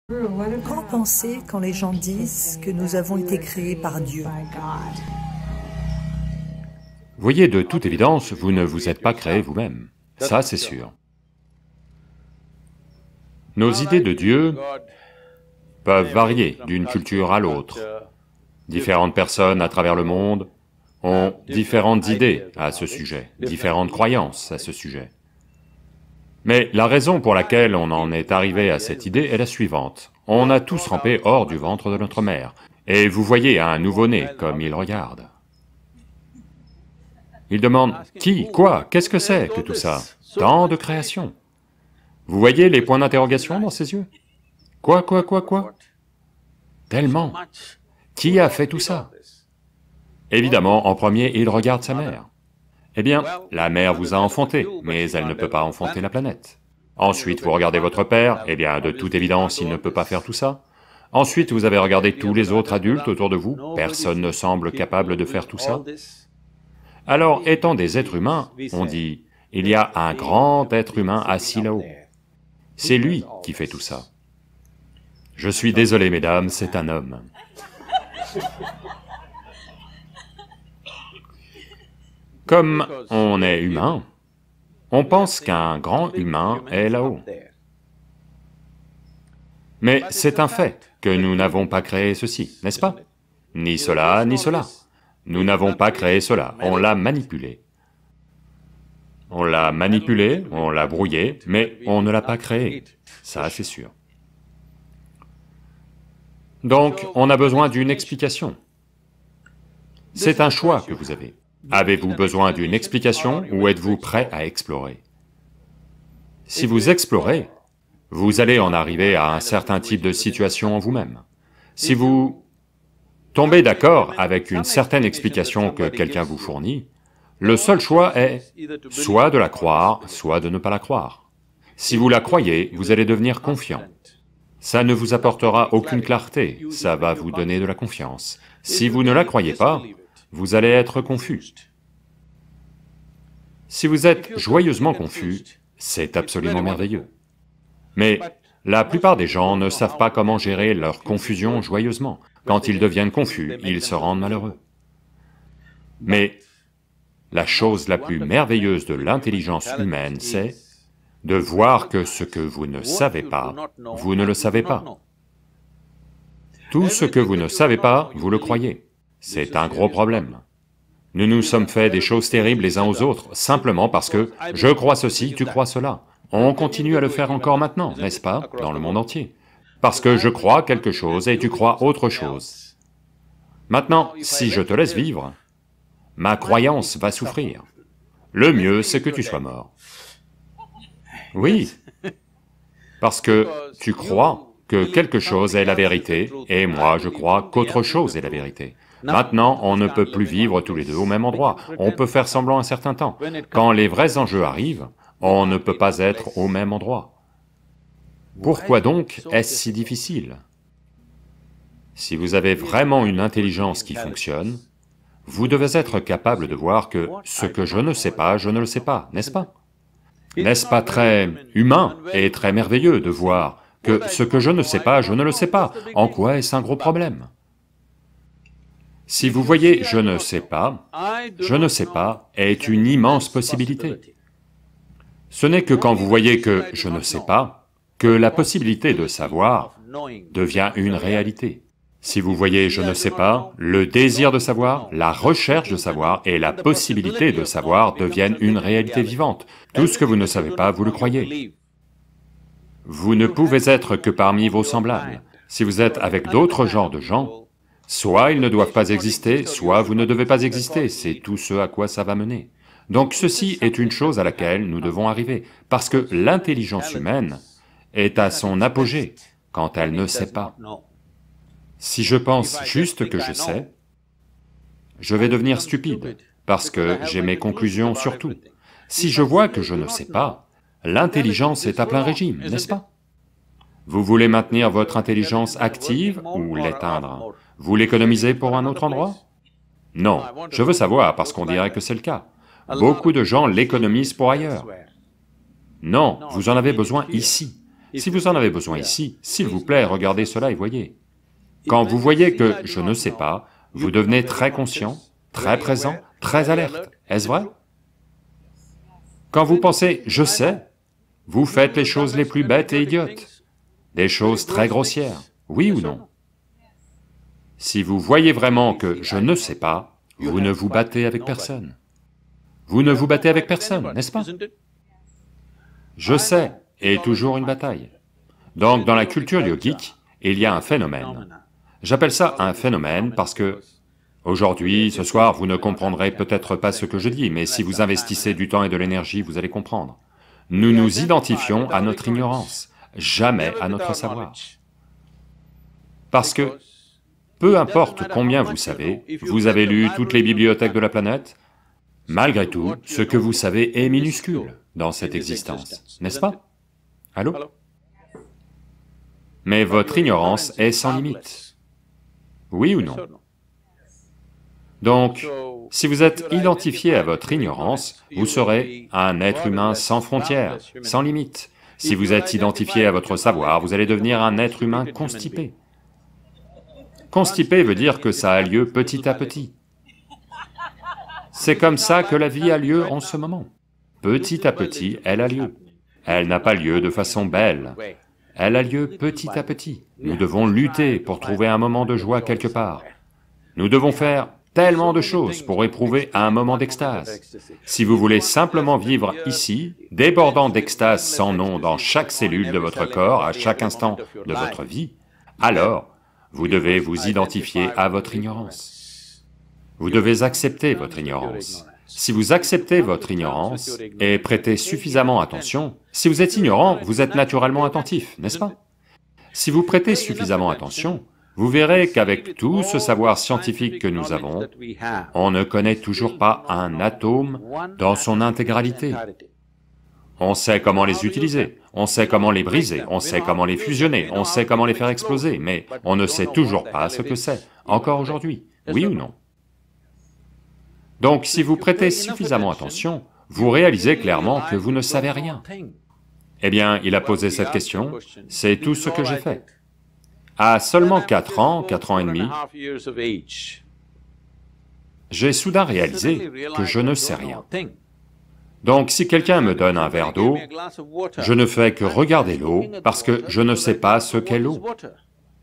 Qu'en pensez quand les gens disent que nous avons été créés par Dieu? Voyez, de toute évidence, vous ne vous êtes pas créé vous-même, ça c'est sûr. Nos idées de Dieu peuvent varier d'une culture à l'autre. Différentes personnes à travers le monde ont différentes idées à ce sujet, différentes croyances à ce sujet. Mais la raison pour laquelle on en est arrivé à cette idée est la suivante. On a tous rampé hors du ventre de notre mère, et vous voyez un nouveau-né comme il regarde. Il demande, qui, quoi, qu'est-ce que c'est que tout ça? Tant de création. Vous voyez les points d'interrogation dans ses yeux? Quoi? Tellement. Qui a fait tout ça? Évidemment, en premier, il regarde sa mère. Eh bien, la mère vous a enfanté, mais elle ne peut pas enfanter la planète. Ensuite, vous regardez votre père, eh bien, de toute évidence, il ne peut pas faire tout ça. Ensuite, vous avez regardé tous les autres adultes autour de vous, personne ne semble capable de faire tout ça. Alors, étant des êtres humains, on dit, il y a un grand être humain assis là-haut. C'est lui qui fait tout ça. Je suis désolé, mesdames, c'est un homme. Comme on est humain, on pense qu'un grand humain est là-haut. Mais c'est un fait que nous n'avons pas créé ceci, n'est-ce pas? Ni cela, ni cela. Nous n'avons pas créé cela, on l'a manipulé. On l'a manipulé, on l'a brouillé, mais on ne l'a pas créé, ça c'est sûr. Donc, on a besoin d'une explication. C'est un choix que vous avez. Avez-vous besoin d'une explication ou êtes-vous prêt à explorer? Si vous explorez, vous allez en arriver à un certain type de situation en vous-même. Si vous tombez d'accord avec une certaine explication que quelqu'un vous fournit, le seul choix est soit de la croire, soit de ne pas la croire. Si vous la croyez, vous allez devenir confiant. Ça ne vous apportera aucune clarté, ça va vous donner de la confiance. Si vous ne la croyez pas, vous allez être confus. Si vous êtes joyeusement confus, c'est absolument merveilleux. Mais la plupart des gens ne savent pas comment gérer leur confusion joyeusement. Quand ils deviennent confus, ils se rendent malheureux. Mais la chose la plus merveilleuse de l'intelligence humaine, c'est de voir que ce que vous ne savez pas, vous ne le savez pas. Tout ce que vous ne savez pas, vous le croyez. C'est un gros problème. Nous nous sommes fait des choses terribles les uns aux autres, simplement parce que je crois ceci, tu crois cela. On continue à le faire encore maintenant, n'est-ce pas, dans le monde entier. Parce que je crois quelque chose et tu crois autre chose. Maintenant, si je te laisse vivre, ma croyance va souffrir. Le mieux, c'est que tu sois mort. Oui, parce que tu crois que quelque chose est la vérité, et moi je crois qu'autre chose est la vérité. Maintenant, on ne peut plus vivre tous les deux au même endroit, on peut faire semblant un certain temps. Quand les vrais enjeux arrivent, on ne peut pas être au même endroit. Pourquoi donc est-ce si difficile? Si vous avez vraiment une intelligence qui fonctionne, vous devez être capable de voir que ce que je ne sais pas, je ne le sais pas, n'est-ce pas? N'est-ce pas très humain et très merveilleux de voir que ce que je ne sais pas, je ne le sais pas? En quoi est-ce un gros problème? Si vous voyez « je ne sais pas », est une immense possibilité. Ce n'est que quand vous voyez que « je ne sais pas » que la possibilité de savoir devient une réalité. Si vous voyez « je ne sais pas », le désir de savoir, la recherche de savoir et la possibilité de savoir deviennent une réalité vivante. Tout ce que vous ne savez pas, vous le croyez. Vous ne pouvez être que parmi vos semblables. Si vous êtes avec d'autres genres de gens, soit ils ne doivent pas exister, soit vous ne devez pas exister, c'est tout ce à quoi ça va mener. Donc ceci est une chose à laquelle nous devons arriver, parce que l'intelligence humaine est à son apogée quand elle ne sait pas. Si je pense juste que je sais, je vais devenir stupide, parce que j'ai mes conclusions sur tout. Si je vois que je ne sais pas, l'intelligence est à plein régime, n'est-ce pas? Vous voulez maintenir votre intelligence active ou l'éteindre? Vous l'économisez pour un autre endroit? Non, je veux savoir parce qu'on dirait que c'est le cas. Beaucoup de gens l'économisent pour ailleurs. Non, vous en avez besoin ici. Si vous en avez besoin ici, s'il vous plaît, regardez cela et voyez. Quand vous voyez que je ne sais pas, vous devenez très conscient, très présent, très alerte, est-ce vrai? Quand vous pensez « je sais », vous faites les choses les plus bêtes et idiotes, des choses très grossières, oui ou non? Si vous voyez vraiment que je ne sais pas, vous ne vous battez avec personne. Vous ne vous battez avec personne, n'est-ce pas? Je sais est toujours une bataille. Donc dans la culture yogique, il y a un phénomène. J'appelle ça un phénomène parce que, aujourd'hui, ce soir, vous ne comprendrez peut-être pas ce que je dis, mais si vous investissez du temps et de l'énergie, vous allez comprendre. Nous nous identifions à notre ignorance, jamais à notre savoir. Parce que, peu importe combien vous savez, vous avez lu toutes les bibliothèques de la planète, malgré tout, ce que vous savez est minuscule dans cette existence, n'est-ce pas? Allô? Mais votre ignorance est sans limite, oui ou non? Donc, si vous êtes identifié à votre ignorance, vous serez un être humain sans frontières, sans limite. Si vous êtes identifié à votre savoir, vous allez devenir un être humain constipé. Constipé veut dire que ça a lieu petit à petit. C'est comme ça que la vie a lieu en ce moment. Petit à petit, elle a lieu. Elle n'a pas lieu de façon belle, elle a lieu petit à petit. Nous devons lutter pour trouver un moment de joie quelque part. Nous devons faire tellement de choses pour éprouver un moment d'extase. Si vous voulez simplement vivre ici, débordant d'extase sans nom dans chaque cellule de votre corps, à chaque instant de votre vie, alors vous devez vous identifier à votre ignorance. Vous devez accepter votre ignorance. Si vous acceptez votre ignorance et prêtez suffisamment attention, si vous êtes ignorant, vous êtes naturellement attentif, n'est-ce pas? Si vous prêtez suffisamment attention, vous verrez qu'avec tout ce savoir scientifique que nous avons, on ne connaît toujours pas un atome dans son intégralité. On sait comment les utiliser, on sait comment les briser, on sait comment les fusionner, on sait comment les faire exploser, mais on ne sait toujours pas ce que c'est, encore aujourd'hui, oui ou non? Donc si vous prêtez suffisamment attention, vous réalisez clairement que vous ne savez rien. Eh bien, il a posé cette question, c'est tout ce que j'ai fait. À seulement 4 ans et demi, j'ai soudain réalisé que je ne sais rien. Donc si quelqu'un me donne un verre d'eau, je ne fais que regarder l'eau parce que je ne sais pas ce qu'est l'eau.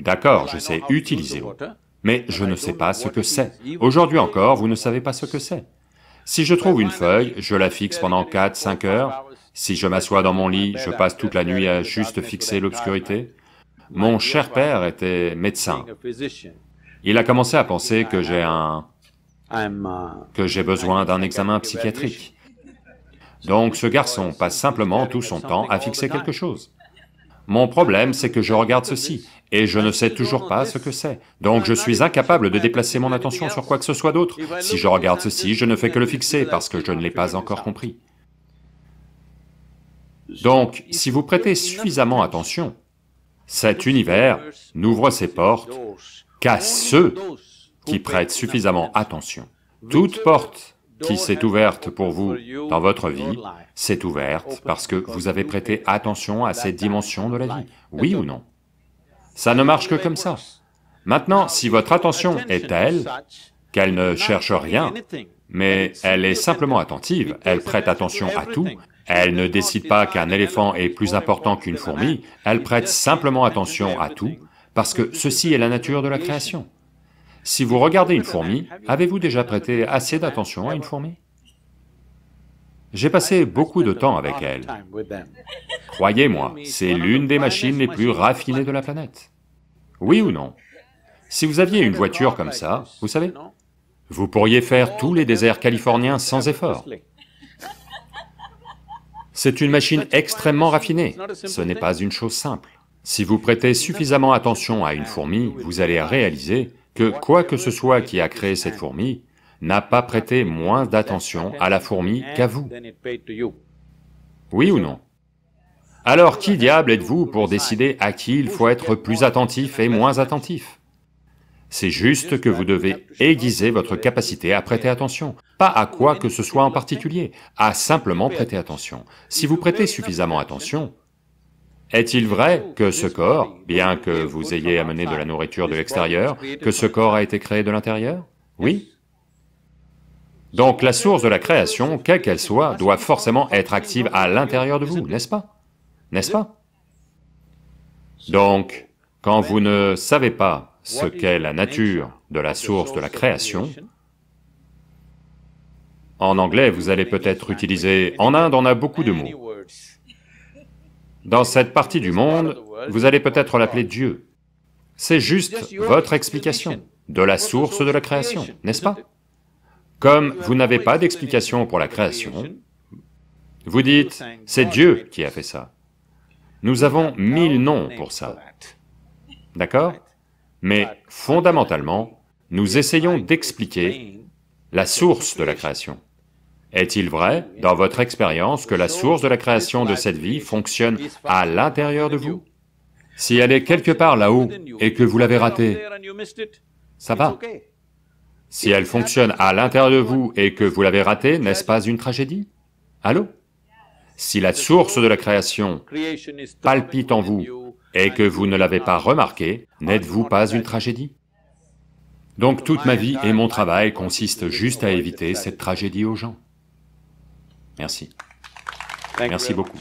D'accord, je sais utiliser l'eau, mais je ne sais pas ce que c'est. Aujourd'hui encore, vous ne savez pas ce que c'est. Si je trouve une feuille, je la fixe pendant 4-5 heures, si je m'assois dans mon lit, je passe toute la nuit à juste fixer l'obscurité. Mon cher père était médecin. Il a commencé à penser que j'ai besoin d'un examen psychiatrique. Donc ce garçon passe simplement tout son temps à fixer quelque chose. Mon problème, c'est que je regarde ceci, et je ne sais toujours pas ce que c'est. Donc je suis incapable de déplacer mon attention sur quoi que ce soit d'autre. Si je regarde ceci, je ne fais que le fixer parce que je ne l'ai pas encore compris. Donc, si vous prêtez suffisamment attention, cet univers n'ouvre ses portes qu'à ceux qui prêtent suffisamment attention. Toute porte qui s'est ouverte pour vous dans votre vie, s'est ouverte parce que vous avez prêté attention à cette dimension de la vie, oui ou non? Ça ne marche que comme ça. Maintenant, si votre attention est telle qu'elle ne cherche rien, mais elle est simplement attentive, elle prête attention à tout, elle ne décide pas qu'un éléphant est plus important qu'une fourmi, elle prête simplement attention à tout, parce que ceci est la nature de la création. Si vous regardez une fourmi, avez-vous déjà prêté assez d'attention à une fourmi? J'ai passé beaucoup de temps avec elle. Croyez-moi, c'est l'une des machines les plus raffinées de la planète. Oui ou non? Si vous aviez une voiture comme ça, vous savez, vous pourriez faire tous les déserts californiens sans effort. C'est une machine extrêmement raffinée, ce n'est pas une chose simple. Si vous prêtez suffisamment attention à une fourmi, vous allez réaliser que quoi que ce soit qui a créé cette fourmi n'a pas prêté moins d'attention à la fourmi qu'à vous. Oui ou non? Alors qui diable êtes-vous pour décider à qui il faut être plus attentif et moins attentif? C'est juste que vous devez aiguiser votre capacité à prêter attention, pas à quoi que ce soit en particulier, à simplement prêter attention. Si vous prêtez suffisamment attention, Est-il vrai que ce corps, bien que vous ayez amené de la nourriture de l'extérieur, que ce corps a été créé de l'intérieur? Oui. Donc la source de la création, quelle qu'elle soit, doit forcément être active à l'intérieur de vous, n'est-ce pas? N'est-ce pas? Donc, quand vous ne savez pas ce qu'est la nature de la source de la création, en anglais vous allez peut-être utiliser... En Inde on a beaucoup de mots. Dans cette partie du monde, vous allez peut-être l'appeler Dieu. C'est juste votre explication de la source de la création, n'est-ce pas? Comme vous n'avez pas d'explication pour la création, vous dites, c'est Dieu qui a fait ça. Nous avons 1000 noms pour ça, d'accord? Mais fondamentalement, nous essayons d'expliquer la source de la création. Est-il vrai, dans votre expérience, que la source de la création de cette vie fonctionne à l'intérieur de vous? Si elle est quelque part là-haut et que vous l'avez ratée, ça va. Si elle fonctionne à l'intérieur de vous et que vous l'avez ratée, n'est-ce pas une tragédie? Allô? Si la source de la création palpite en vous et que vous ne l'avez pas remarquée, n'êtes-vous pas une tragédie? Donc toute ma vie et mon travail consistent juste à éviter cette tragédie aux gens. Merci. Merci beaucoup.